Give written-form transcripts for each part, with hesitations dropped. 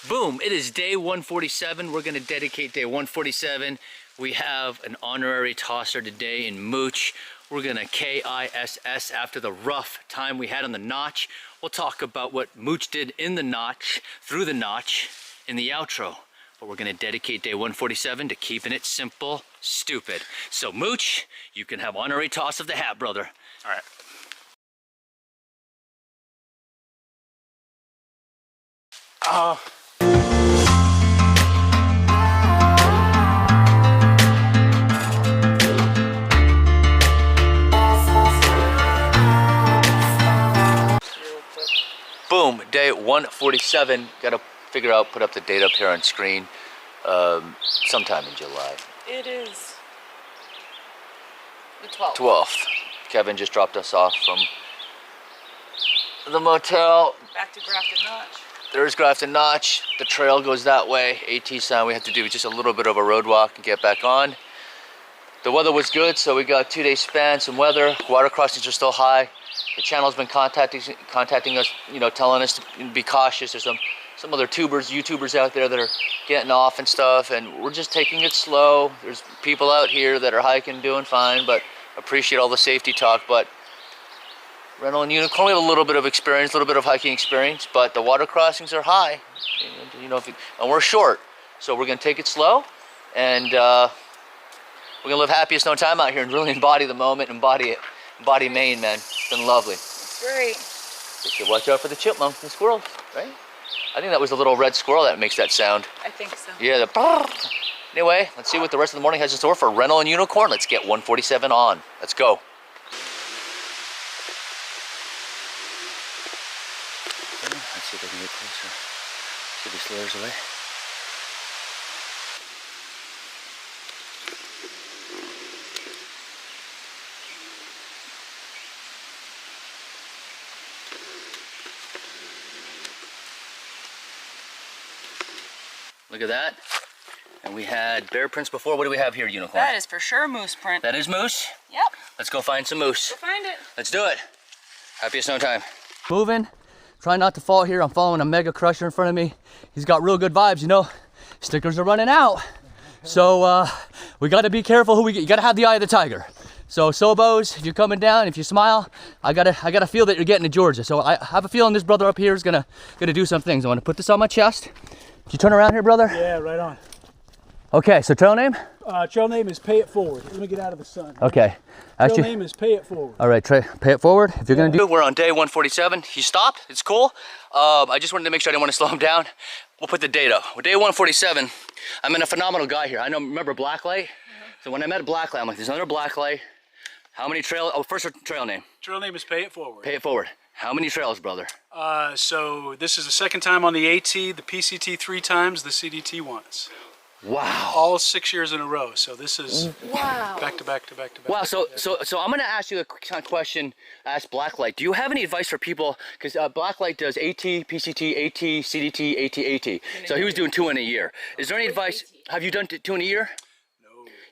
Boom, it is day 147. We're gonna dedicate day 147. We have an honorary tosser today in Mooch. We're gonna KISS after the rough time we had on the notch. We'll talk about what Mooch did in the notch, through the notch, in the outro. But we're gonna dedicate day 147 to keeping it simple, stupid. So Mooch, you can have honorary toss of the hat, brother. All right. Boom, day 147. Gotta figure out, put up the date up here on screen. Sometime in July. It is the 12th. 12th. Kevin just dropped us off from the motel. Back to Grafton Notch. There's Grafton Notch. The trail goes that way. AT sign. We have to do just a little bit of a road walk and get back on. The weather was good, so we got 2 days span, some weather. Water crossings are still high. The channel's been contacting us, you know, telling us to be cautious. There's some other YouTubers out there that are getting off and stuff, and we're just taking it slow. There's people out here that are hiking, doing fine, but appreciate all the safety talk. But rental and unicorn, we have a little bit of experience, a little bit of hiking experience, but the water crossings are high, you know, and we're short, so we're gonna take it slow, and we're gonna live happiest no time out here and really embody the moment, embody it, embody Maine, man. It's been lovely. It's great. You should watch out for the chipmunks and squirrels, right? I think that was the little red squirrel that makes that sound. I think so. Yeah, the anyway, let's see what the rest of the morning has in store for rental and unicorn. Let's get 147 on. Let's go. Let's see if I can get closer. See these layers away. Look at that. And we had bear prints before. What do we have here, unicorn? That is for sure moose print. That is moose? Yep. Let's go find some moose. Go find it. Let's do it. Happiest no time. Moving. Try not to fall here. I'm following a mega crusher in front of me. He's got real good vibes, you know. Stickers are running out. So we gotta be careful who we get. You gotta have the eye of the tiger. So Sobos, if you're coming down, if you smile, I gotta feel that you're getting to Georgia. So I have a feeling this brother up here is gonna do some things. I wanna put this on my chest. Can you turn around here, brother? Yeah, right on. Okay, so trail name? Trail name is Pay It Forward. Let me get out of the sun. Okay. Trail name is Pay It Forward. All right, pay it forward. If you're gonna do, we're on day 147. He stopped. It's cool. I just wanted to make sure I didn't want to slow him down. We'll put the date up. We're day 147. I'm in a phenomenal guy here. I know. Remember Blacklight? So when I met Blacklight, I'm like, there's another Blacklight. How many trail? Oh, first trail name. Trail name is Pay It Forward. Pay it forward. How many trails, brother? So this is the second time on the AT, the PCT 3 times, the CDT once. Wow. All 6 years in a row. So this is back to back to back to back. Wow. So I'm gonna ask you a kind of question. Ask Blacklight. Do you have any advice for people? Because Blacklight does AT, PCT, AT, CDT, AT. So he was doing 2 in a year. Is there any advice? Have you done 2 in a year?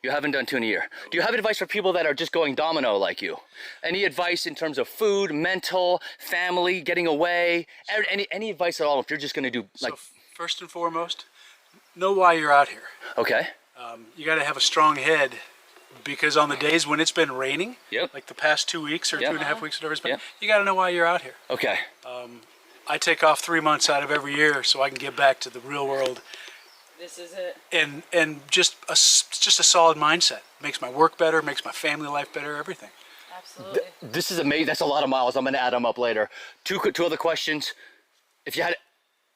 You haven't done 2 in a year. Do you have advice for people that are just going domino like you? Any advice in terms of food, mental, family, getting away? Any advice at all if you're just gonna do like... So first and foremost, know why you're out here. Okay. You gotta have a strong head, because on the days when it's been raining, Yep. like the past 2 weeks or 2.5 weeks, whatever it's been, Yep. you gotta know why you're out here. Okay. I take off 3 months out of every year so I can get back to the real world. This is it. And just a solid mindset. Makes my work better, makes my family life better, everything. Absolutely. This is amazing. That's a lot of miles. I'm gonna add them up later. Two other questions. If you had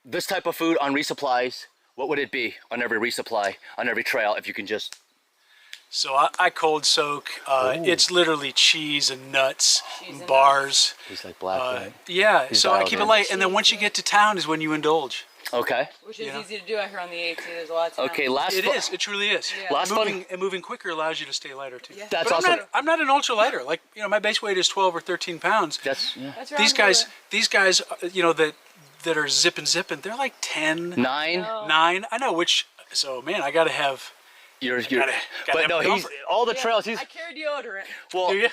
this type of food on resupplies, what would it be on every resupply, on every trail, if you can just... So I cold soak. It's literally cheese and nuts, and bars. He's like black, right? Yeah, He's so I dialed keep in. it light. And then once you get to town is when you indulge. Okay. Which is easy to do out here on the AT. There's a lot of time. Okay, last... It is. It truly is. Yeah. Last And moving quicker allows you to stay lighter too. Yeah. That's but awesome. I'm not an ultra lighter. Like, you know, my base weight is 12 or 13 pounds. That's... Yeah. That's These guys, you know, that are zipping, they're like 10, 9? No. 9. I know, which, so man, I gotta have Gotta but have no, he's comfort. all the trails. He's I carry deodorant. well. Do you?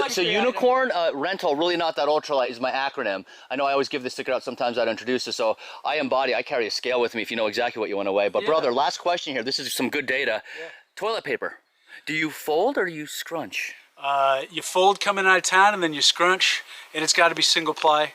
So unicorn rental, really not that ultralight is my acronym. I know I always give the sticker out sometimes I'd introduce it. So I embody. I carry a scale with me if you know exactly what you want to weigh. But brother, last question here. This is some good data. Yeah. Toilet paper. Do you fold or do you scrunch? You fold coming out of town, and then you scrunch, and it's got to be single ply.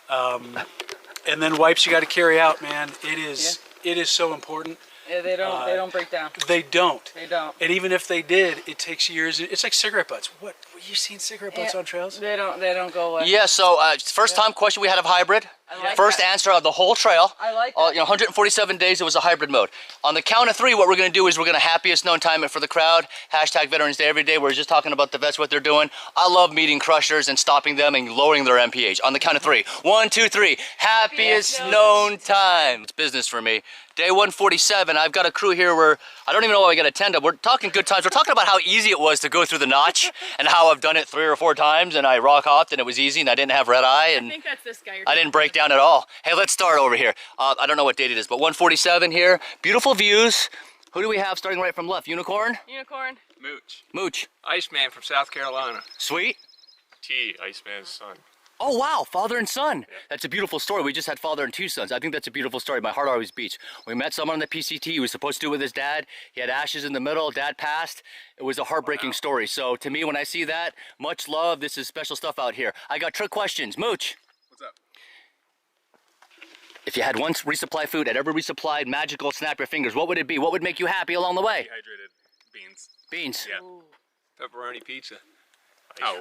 And then wipes you got to carry out, man. It is so important. Yeah, they don't break down. They don't. They don't. And even if they did, it takes years. It's like cigarette butts. What? You seen cigarette butts on trails? They don't go away. Yeah. So first time question we had of hybrid. I like First that. answer of the whole trail. I like that. 147 days it was a hybrid mode. On the count of 3, what we're gonna do is we're gonna happiest known time it for the crowd. Hashtag Veterans Day every day. We're just talking about the vets, what they're doing. I love meeting crushers and stopping them and lowering their MPH. On the count of 3. 1, 2, 3. Happiest known time. It's business for me. Day 147, I've got a crew here where I don't even know why we got to attend up. We're talking good times. We're talking about how easy it was to go through the notch and how I've done it 3 or 4 times and I rock hopped and it was easy and I didn't have red eye and I think that's this guy. I didn't break down at all. Hey, let's start over here. I don't know what date it is, but 147 here. Beautiful views. Who do we have starting right from left? Unicorn? Unicorn. Mooch. Mooch. Iceman from South Carolina. Sweet. T, Iceman's son. Oh wow, father and son. Yeah. That's a beautiful story. We just had father and 2 sons. I think that's a beautiful story. My heart always beats. We met someone on the PCT. He was supposed to do it with his dad. He had ashes in the middle. Dad passed. It was a heartbreaking story. So to me, when I see that, much love. This is special stuff out here. I got trick questions. Mooch. What's up? If you had one resupply food at every resupplied magical snap your fingers, what would it be? What would make you happy along the way? Dehydrated beans. Beans. Yeah. Ooh. Pepperoni pizza.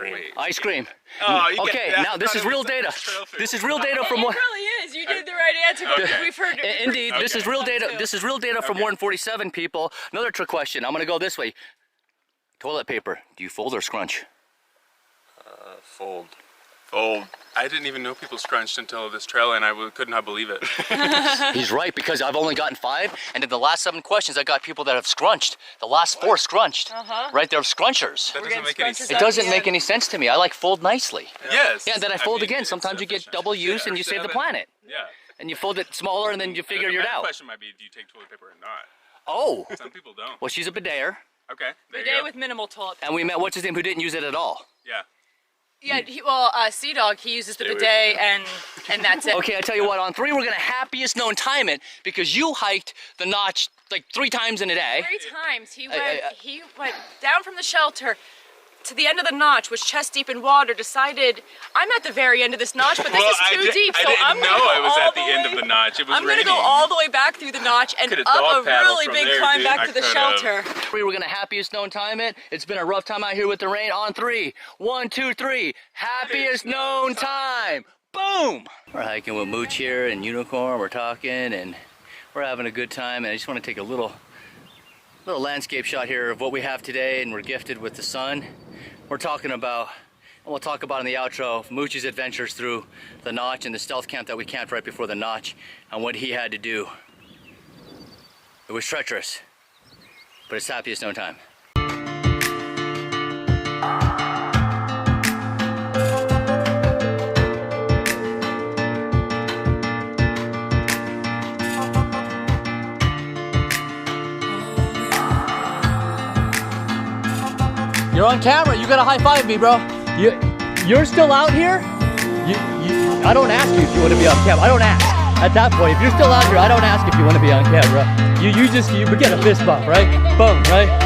Wait. Ice cream. Oh, you okay, get, now this is real data. This is real data from It what? really is. You did the right answer. Okay. We've heard. Indeed, this is real data. This is real data from 147 people. Another trick question. I'm gonna go this way. Toilet paper. Do you fold or scrunch? Fold. Fold. I didn't even know people scrunched until this trail, and I could not believe it. He's right because I've only gotten 5, and in the last 7 questions, I got people that have scrunched. The last 4 scrunched. Right, they're scrunchers. That doesn't make any sense. It doesn't make any sense to me. I like fold nicely. Yes. Yeah, and then I fold mean, again. it's Sometimes you get efficient. double use 6 and or you save the 7. planet. Yeah. And you fold it smaller and then you figure it The out. question might be, do you take toilet paper or not? Oh. Some people don't. Well, she's a bidayer. Okay. There you Bidet go. with minimal toilet. And we met, what's his name, who didn't use it at all. Yeah. Yeah, Sea Dog, he uses the Stay away bidet from and that's it. Okay, I tell you what, on 3 we're gonna happiest known time it because you hiked the notch like 3 times in a day. 3 times he went down from the shelter to the end of the notch, was chest deep in water. Decided I'm at the very end of this notch, but this is too deep, so I'm didn't gonna know go I was all at the end of the notch. It was I'm raining. gonna go all the way back through the notch and Could've up dog a paddled really from big there, climb dude. back I to the could've. shelter. 3 we're gonna happiest known time it. It's been a rough time out here with the rain. On 3, 1, 2, 3, happiest known time. Boom! We're hiking with Mooch here and Unicorn. We're talking and we're having a good time. And I just want to take a little landscape shot here of what we have today, and we're gifted with the sun. We're talking about, and we'll talk about in the outro, Mooch's adventures through the notch and the stealth camp that we camped right before the notch and what he had to do. It was treacherous, but it's happiest known time. You're on camera. You gotta high five me, bro. You're still out here? I don't ask you if you want to be on camera. I don't ask. At that point, if you're still out here, I don't ask if you want to be on camera. You get a fist bump, right? Boom, right?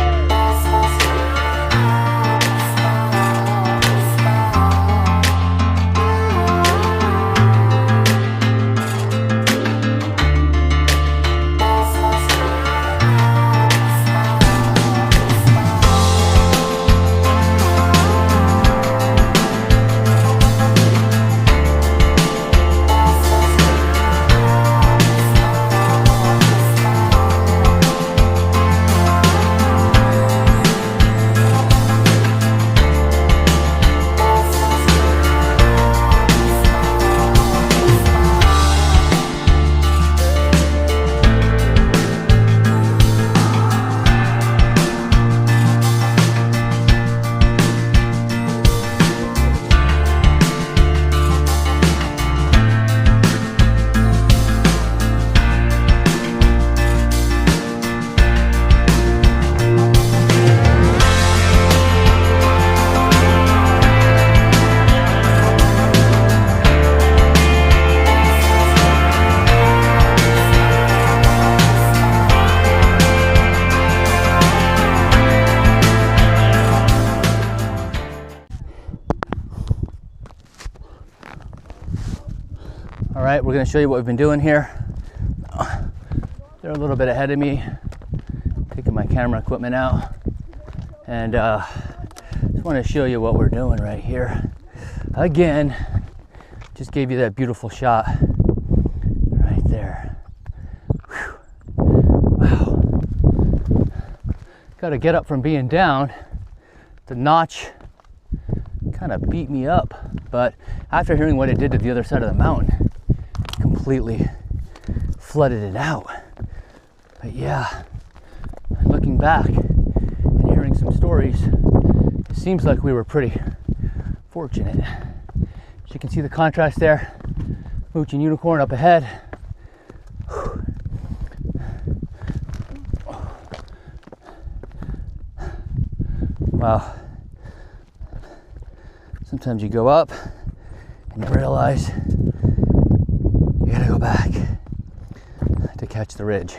All right, we're gonna show you what we've been doing here. They're a little bit ahead of me, taking my camera equipment out. And just wanna show you what we're doing right here. Again, just gave you that beautiful shot right there. Whew. Wow. Gotta get up from being down. The notch kind of beat me up, but after hearing what it did to the other side of the mountain, completely flooded it out. But yeah, looking back and hearing some stories, it seems like we were pretty fortunate. As you can see the contrast there, Mooch and Unicorn up ahead. Wow. Sometimes you go up and you realize you gotta go back to catch the ridge.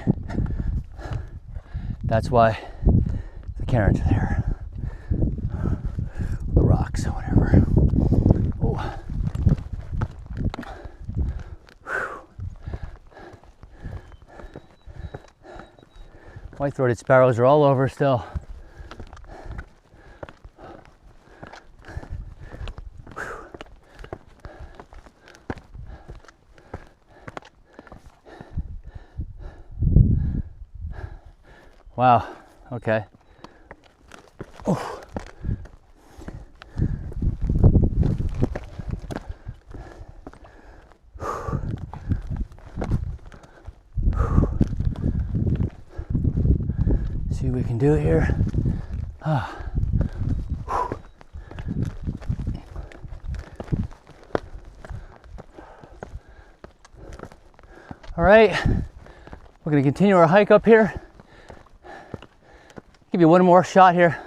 That's why the cairns are there. The rocks or whatever. Oh. White-throated sparrows are all over still. Wow, okay. Oof. See what we can do here. Ah. All right, we're gonna continue our hike up here. Give you one more shot here.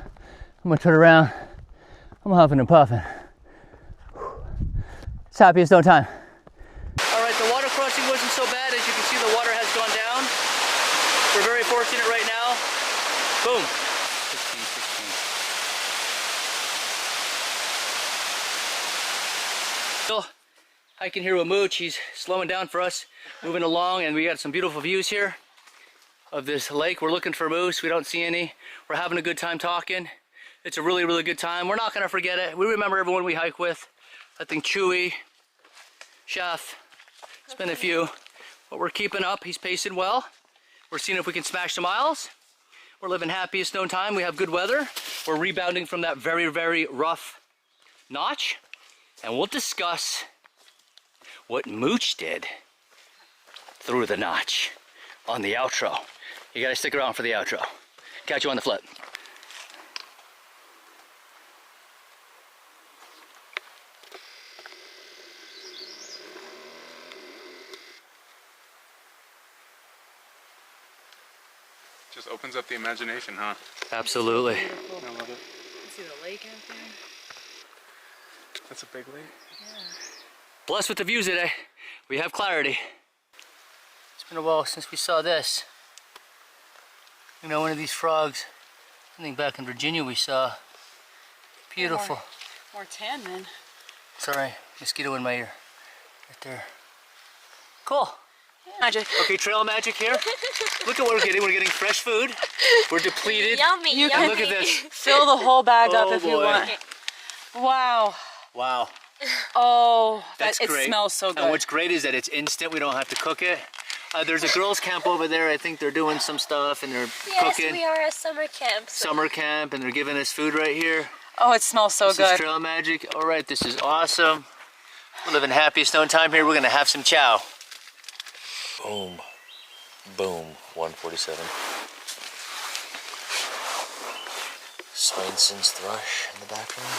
I'm gonna turn around. I'm huffing and puffing. It's happiest no time. All right, the water crossing wasn't so bad. As you can see, the water has gone down. We're very fortunate right now. Boom. 16. Still hiking here with Mooch. He's slowing down for us, moving along, and we got some beautiful views here of this lake. We're looking for moose. We don't see any. We're having a good time talking. It's a really, really good time. We're not gonna forget it. We remember everyone we hike with. I think Chewy, Chef, it's been a few, but we're keeping up. He's pacing well. We're seeing if we can smash some miles. We're living happiest known time. We have good weather. We're rebounding from that very, very rough notch. And we'll discuss what Mooch did through the notch on the outro. You gotta stick around for the outro. Catch you on the flip. Just opens up the imagination, huh? Absolutely. I love it. See the lake out there? That's a big lake. Yeah. Blessed with the views today. We have clarity. It's been a while since we saw this. You know, one of these frogs. I think back in Virginia we saw. Beautiful. More tan then. Sorry, mosquito in my ear. Right there. Cool. Magic. Okay, trail magic here. Look at what we're getting. We're getting fresh food. We're depleted. Yummy, You yummy. look at this. Fill the whole bag up Oh, if you boy. want. Wow. Wow. Oh, That's it great. smells so good. And what's great is that it's instant. We don't have to cook it. There's a girls' camp over there. I think they're doing some stuff and they're cooking. Yes, we are at summer camp. So. Summer camp, and they're giving us food right here. Oh, it smells so This good. is trail magic. All right, this is awesome. We're living happiest known time here. We're gonna have some chow. Boom, boom. 147. Swainson's thrush in the background.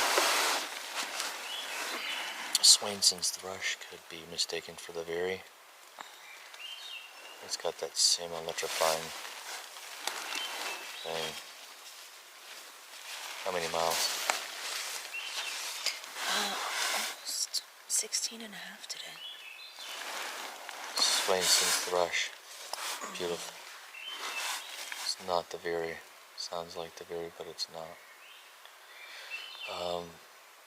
Swainson's thrush could be mistaken for the veery. It's got that same electrifying thing. How many miles? Almost 16 and a half today. Swainson's thrush. Beautiful. It's not the veery. Sounds like the veery, but it's not.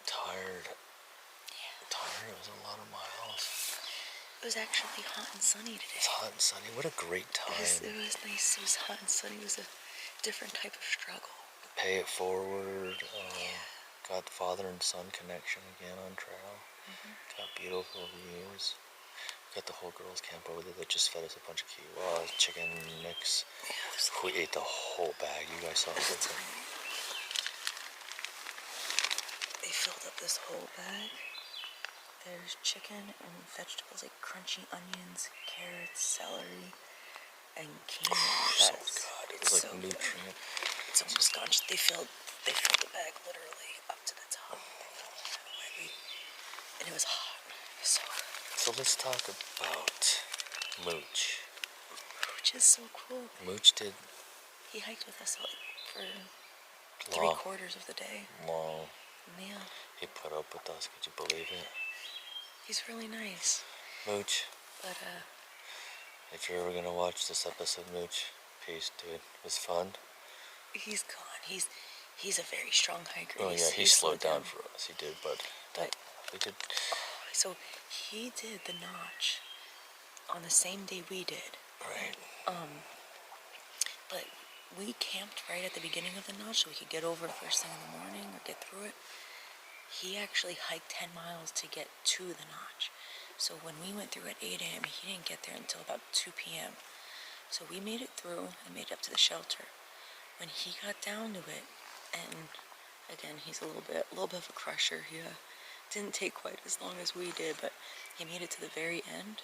Tired. Yeah. Tired. It was a lot of miles. It was actually hot and sunny today. It's hot and sunny. What a great time. It was nice. It was hot and sunny. It was a different type of struggle. Pay it forward. Yeah. Got father and son connection again on trail. Got beautiful views. Got the whole girls' camp over there that just fed us a bunch of kiwas, chicken mix. Yeah, We ate the whole bag. You guys saw it. they filled up this whole bag. There's chicken and vegetables like crunchy onions, carrots, celery, and quinoa. So good. It was like so nutrient. Good. It's almost gone. They filled the bag literally up to the top. And it was hot. It was so good. So let's talk about Mooch. Which is so cool. Mooch did He hiked with us like for long, 3/4 of the day. long. Yeah. He put up with us. Could you believe it? He's really nice. Mooch, But if you're ever gonna watch this episode, Mooch, peace, dude. It was fun. he's gone. He's a very strong hiker. Oh yeah, he slowed down for us. He did, but we did. So he did the notch on the same day we did. Right. But we camped right at the beginning of the notch so we could get over first thing in the morning or get through it. He actually hiked 10 miles to get to the notch. So when we went through at 8 a.m., he didn't get there until about 2 p.m. So we made it through and made it up to the shelter. When he got down to it, and again, he's a little bit of a crusher. He didn't take quite as long as we did, but he made it to the very end.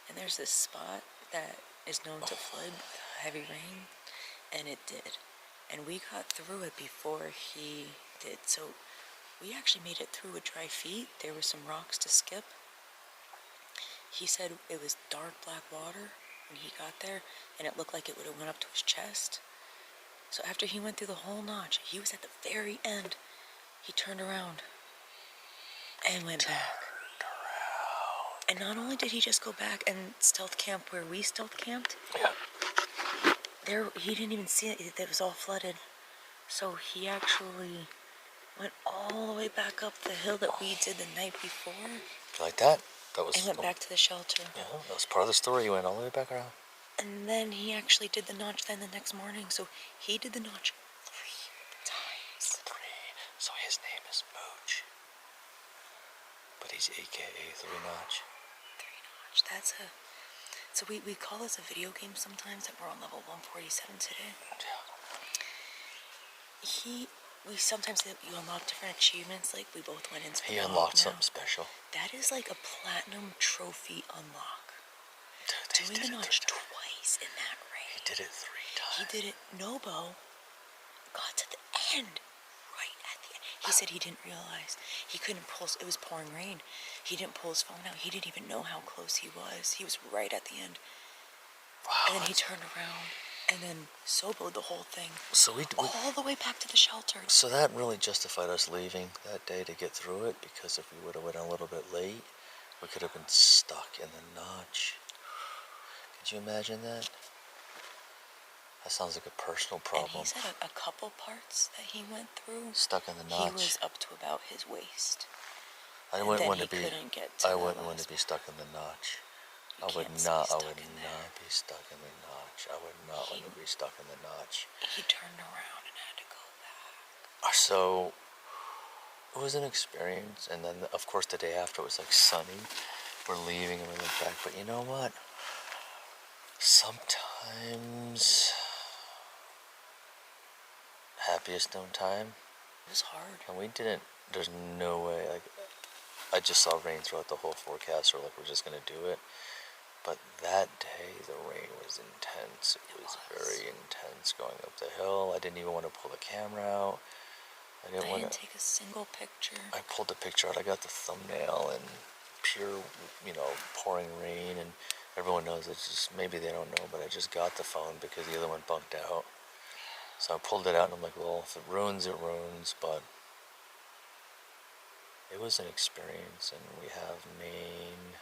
And there's this spot that is known to flood with heavy rain, and it did. And we got through it before he did. So we actually made it through with dry feet. There were some rocks to skip. He said it was dark black water when he got there, and it looked like it would have went up to his chest. So after he went through the whole notch, he was at the very end. He turned around and went back. And not only did he just go back and stealth camp where we stealth camped, he didn't even see it. It was all flooded. So he actually went all the way back up the hill that we did the night before. Like that? That was. And went back to the shelter. Yeah, that was part of the story. He went all the way back around. And then he actually did the notch then the next morning. So he did the notch 3 times. 3. So his name is Mooch. But he's AKA 3 Notch. 3 Notch. So we call this a video game sometimes, that we're on level 147 today. Yeah. We sometimes say that you unlock different achievements, like we both went into He unlocked something special. That is like a platinum trophy unlock. Dude, Doing the notch twice in that rain. He did it 3 times. He did it. Nobo got to the end, right at the end. He said he didn't realize. He couldn't pull, it was pouring rain. He didn't pull his phone out. He didn't even know how close he was. He was right at the end. Wow. And then he turned around and then soboed the whole thing. So we all the way back to the shelter. So that really justified us leaving that day to get through it, because if we would have went a little bit late, we could have been stuck in the notch. Could you imagine that? That sounds like a personal problem. And he said a couple parts that he went through. Stuck in the notch. He was up to about his waist. I wouldn't want to be. Couldn't get to I wouldn't want to be stuck in the notch. I would not be stuck in the notch. I would not want to be stuck in the notch. He turned around and had to go back. So it was an experience, and then of course the day after it was like sunny. We're leaving and we went back, but you know what? Sometimes happiest known time. It was hard. And we didn't. There's no way. Like, I just saw rain throughout the whole forecast, or like we're just gonna do it. But that day, the rain was intense. It was very intense going up the hill. I didn't even want to pull the camera out. I didn't take a single picture. I pulled the picture out. I got the thumbnail and pure, pouring rain. And everyone knows it's just, maybe they don't know, but I just got the phone because the other one bunked out. So I pulled it out and I'm like, well, if it ruins, it ruins. But it was an experience, and we have Maine,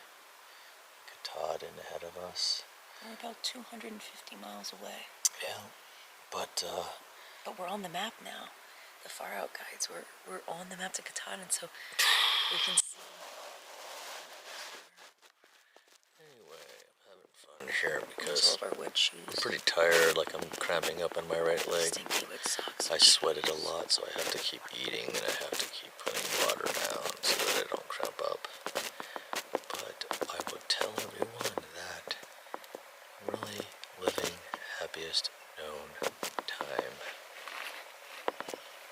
Katahdin ahead of us. We're about 250 miles away. Yeah, but we're on the map now. The far out guides, we're on the map to Katahdin, so we can see here because All of our wet shoes. I'm pretty tired, like I'm cramping up in my right leg. Stinky wet socks. I sweated a lot, so I have to keep eating and I have to keep putting water down so that I don't cramp up. But I would tell everyone that I'm really living happiest known time.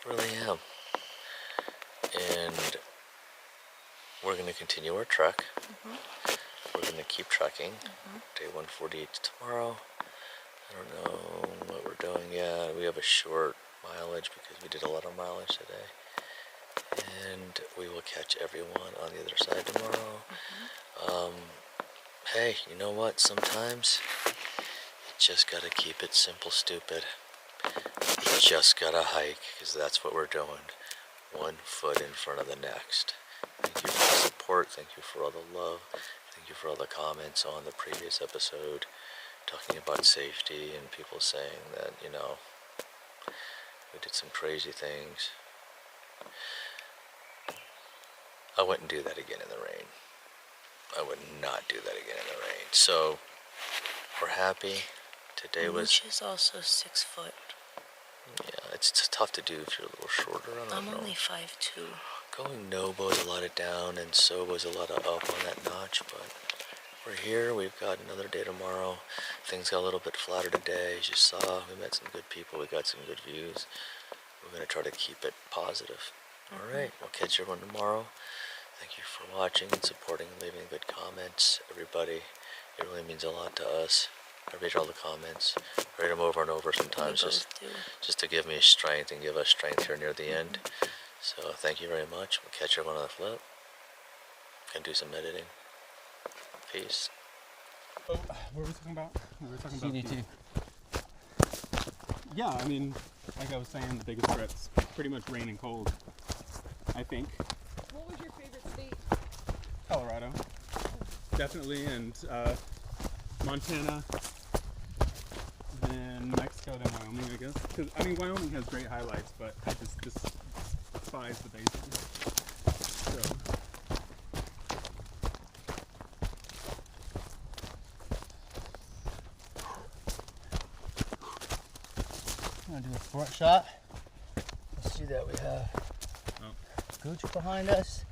Really am. And we're going to continue our trek. We're going to keep trekking. Day 148 tomorrow. I don't know what we're doing yet. We have a short mileage because we did a lot of mileage today. And we will catch everyone on the other side tomorrow. Hey, you know what? Sometimes you just got to keep it simple, stupid. You just got to hike because that's what we're doing. One foot in front of the next. Thank you for the support. Thank you for all the love. Thank you for all the comments on the previous episode talking about safety and people saying that, you know, we did some crazy things. I wouldn't do that again in the rain. I would not do that again in the rain. So, we're happy. Today was... Mooch is also 6 foot. Yeah, it's tough to do if you're a little shorter. I don't know. I'm only 5'2". Going Nobo was a lot of down and so was a lot of up on that notch, but we're here. We've got another day tomorrow. Things got a little bit flatter today. As you saw, we met some good people. We got some good views. We're going to try to keep it positive. All right, we'll catch everyone tomorrow. Thank you for watching and supporting and leaving good comments. Everybody, it really means a lot to us. I read all the comments. I read them over and over sometimes just to give me strength and give us strength here near the end. So thank you very much. We'll catch everyone on the flip. Can do some editing. Peace. Oh, what were we talking about? We were talking about CDT. Yeah, I mean, like I was saying, the biggest threat's pretty much rain and cold, I think. What was your favorite state? Colorado, definitely, and Montana, then Mexico, then Wyoming, I guess. Because I mean, Wyoming has great highlights, but I just despise the basin. So. I'm gonna do a front shot. Let's see that we have Mooch behind us.